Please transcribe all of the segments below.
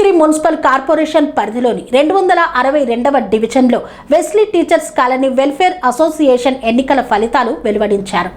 Malkajgiri municipal corporation పరిధిలోని 262వ డివిజన్లో Wesley teachers colony welfare association ఎన్నికల ఫలితాలు వెలువడించారు.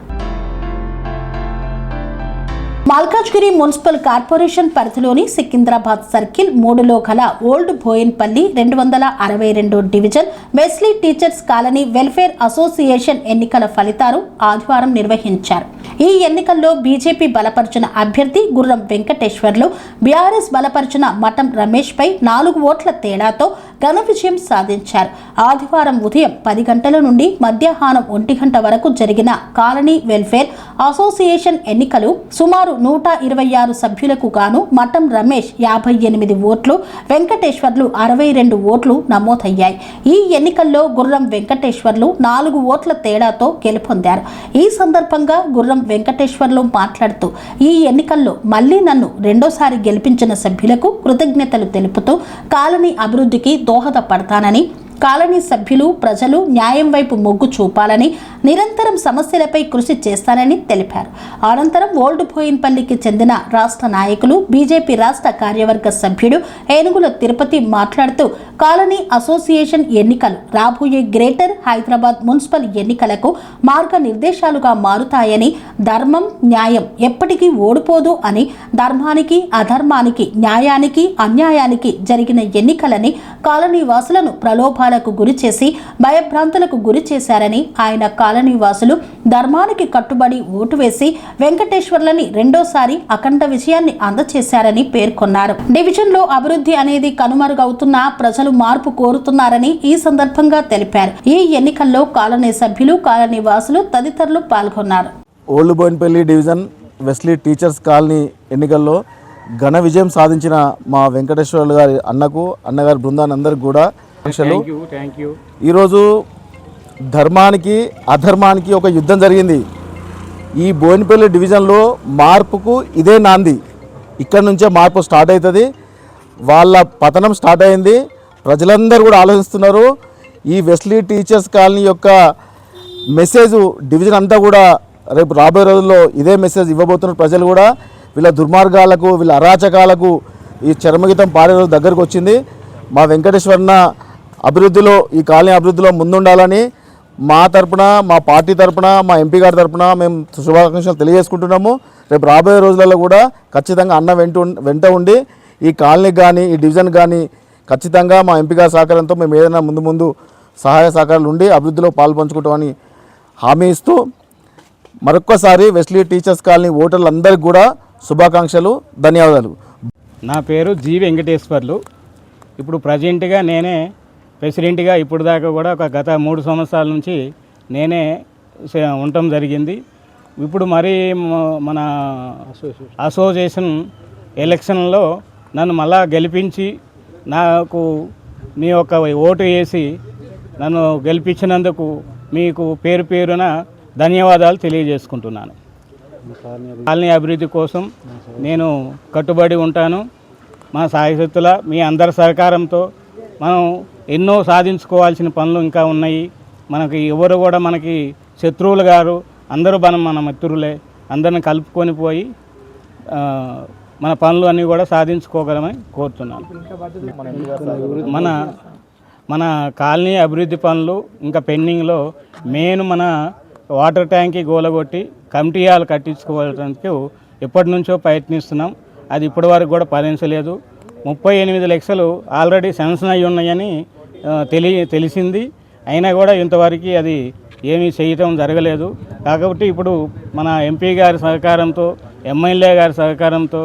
మల్కాజ్గిరి మున్సిపల్ కార్పొరేషన్ పరిధిలోని సికింద్రాబాద్ సర్కిల్ 3లో గల old Bowenpally 262 division Wesley teachers colony welfare association ఎన్నికల ఫలితాలు ఆదివారం నిర్వహించారు. ఈ ఎన్నికల్లో బీజేపీ బలపరిచిన అభ్యర్థి గుర్రం వెంకటేశ్వర్లు బీఆర్ఎస్ బలపరిచిన మఠం రమేష్ పై 4 ఓట్ల తేడాతో ఘన విజయం సాధించారు. ఆదివారం ఉదయం 10 గంటల నుండి మధ్యాహ్నం 1 గంట వరకు జరిగిన కాలనీ వెల్ఫేర్ అసోసియేషన్ ఎన్నికలు సుమారు 126 సభ్యులకు గాను మఠం రమేష్ 58 ఓట్లు, వెంకటేశ్వర్లు 62 ఓట్లు నమోదయ్యాయి. ఈ ఎన్నికల్లో గుర్రం వెంకటేశ్వర్లు 4 ఓట్ల తేడాతో గెలుపొందారు. ఈ సందర్భంగా గుర్రం వెంకటేశ్వర్లు మాట్లాడుతూ ఈ ఎన్నికల్లో మళ్లీ నన్ను రెండోసారి గెలిపించిన సభ్యులకు కృతజ్ఞతలు తెలుపుతూ కాలనీ అభివృద్ధికి దోహదపడతానని, కాలనీ సభ్యులు ప్రజలు న్యాయం వైపు మొగ్గు చూపాలని, నిరంతరం సమస్యలపై కృషి చేస్తానని తెలిపారు. అనంతరం ఓల్డ్ బోయిన్పల్లికి చెందిన రాష్ట్ర నాయకులు బీజేపీ రాష్ట్ర కార్యవర్గ సభ్యుడు ఏనుగుల తిరుపతి మాట్లాడుతూ కాలనీ అసోసియేషన్ ఎన్నికలు రాబోయే గ్రేటర్ హైదరాబాద్ మున్సిపల్ ఎన్నికలకు మార్గనిర్దేశాలుగా మారుతాయని, ధర్మం న్యాయం ఎప్పటికీ ఓడిపోదు అని, ధర్మానికి అధర్మానికి న్యాయానికి అన్యాయానికి జరిగిన ఎన్నికలని కాలనీ వాసులను ప్రలోభాలకు గురి చేసి భయభ్రాంతులకు గురి చేశారని, ఆయన కాలనీ వాసులు ధర్మానికి కట్టుబడి ఓటు వేసి వెంకటేశ్వర్లని రెండోసారి అఖండ విజయాన్ని అందజేశారని పేర్కొన్నారు. డివిజన్లో అభివృద్ధి అనేది కనుమరుగవుతున్నా ప్రజలు మార్పు కోరుతున్నారని ఈ సందర్భంగా తెలిపారు. ఈ ఎన్నికల్లో కాలనీ సభ్యులు, కాలనీ వాసులు తదితరులు పాల్గొన్నారు. Old Bowenpally division Wesley teachers colony ఎన్నికల్లో ఘన విజయం సాధించిన మా వెంకటేశ్వర్లు గారి అన్నగారి బృందాన్ని అందరికి కూడా ఈరోజు ధర్మానికి అధర్మానికి ఒక యుద్ధం జరిగింది. ఈ బోయినపల్లి డివిజన్లో మార్పుకు ఇదే నాంది. ఇక్కడ నుంచే మార్పు స్టార్ట్ అవుతుంది. వాళ్ళ పతనం స్టార్ట్ అయింది. ప్రజలందరూ కూడా ఆలోచిస్తున్నారు. ఈ వెస్లీ టీచర్స్ కాలనీ యొక్క మెసేజ్ డివిజన్ అంతా కూడా రేపు రాబోయే రోజుల్లో ఇదే మెసేజ్ ఇవ్వబోతున్నారు. ప్రజలు కూడా వీళ్ళ దుర్మార్గాలకు, వీళ్ళ అరాచకాలకు ఈ చరమగీతం పాడే రోజు దగ్గరకు వచ్చింది. మా వెంకటేశ్వర్న అభివృద్ధిలో, ఈ కాలనీ అభివృద్ధిలో ముందుండాలని మా తరపున, మా పార్టీ తరపున, మా ఎంపీ గారి తరపున మేము శుభాకాంక్షలు తెలియజేసుకుంటున్నాము. రేపు రాబోయే రోజులలో కూడా ఖచ్చితంగా అన్న వెంట ఉండి ఈ కాలనీకి కానీ ఈ డివిజన్ కానీ ఖచ్చితంగా మా ఎంపీ గారి సహకారంతో మేము ఏదైనా ముందు సహాయ సహకారాలు ఉండి అభివృద్ధిలో పాల్పంచుకుంటామని హామీ ఇస్తూ మరొక్కసారి వెస్లీ టీచర్స్ కాలనీ ఓటర్లందరికీ కూడా శుభాకాంక్షలు, ధన్యవాదాలు. నా పేరు జి వెంకటేశ్వర్లు. ఇప్పుడు ప్రజెంట్గా నేనే ప్రెసిడెంట్గా ఇప్పుడు దాకా కూడా గత 3 సంవత్సరాల నుంచి నేనే ఉండటం జరిగింది. ఇప్పుడు మరి మన అసోసియేషన్ ఎలక్షన్లో నన్ను మళ్ళా గెలిపించి నాకు మీ యొక్క ఓటు వేసి నన్ను గెలిపించినందుకు మీకు పేరు పేరున ధన్యవాదాలు తెలియజేసుకుంటున్నాను. కాలనీ అభివృద్ధి కోసం నేను కట్టుబడి ఉంటాను. మా సాయశక్తుల మీ అందరి సహకారంతో మనం ఎన్నో సాధించుకోవాల్సిన పనులు ఇంకా ఉన్నాయి. మనకి ఎవరు కూడా మనకి శత్రువులు గారు, అందరూ మన మిత్రులే. అందరిని కలుపుకొని పోయి మన పనులు అన్నీ కూడా సాధించుకోగలమని కోరుతున్నాను. మన కాలనీ అభివృద్ధి పనులు ఇంకా పెండింగ్లో మెయిన్ మన వాటర్ ట్యాంకీ గోలగొట్టి కమిటీ హాల్ కట్టించుకోవడానికి ఎప్పటి నుంచో ప్రయత్నిస్తున్నాం. అది ఇప్పటి వరకు కూడా ఫలించలేదు. 38 లక్షలు ఆల్రెడీ శాంక్షన్ అయి ఉన్నాయని తెలిసింది. అయినా కూడా ఇంతవరకు అది ఏమీ చేయటం జరగలేదు. కాబట్టి ఇప్పుడు మన ఎంపీ గారి సహకారంతో, ఎమ్మెల్యే గారి సహకారంతో,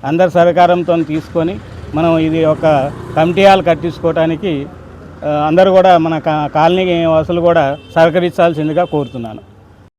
అందరి సహకారంతో తీసుకొని మనం ఇది ఒక కమిటీ హాల్ కట్టించుకోవడానికి అందరూ కూడా మన కాలనీ వాసులు కూడా సహకరించాల్సిందిగా కోరుతున్నాను.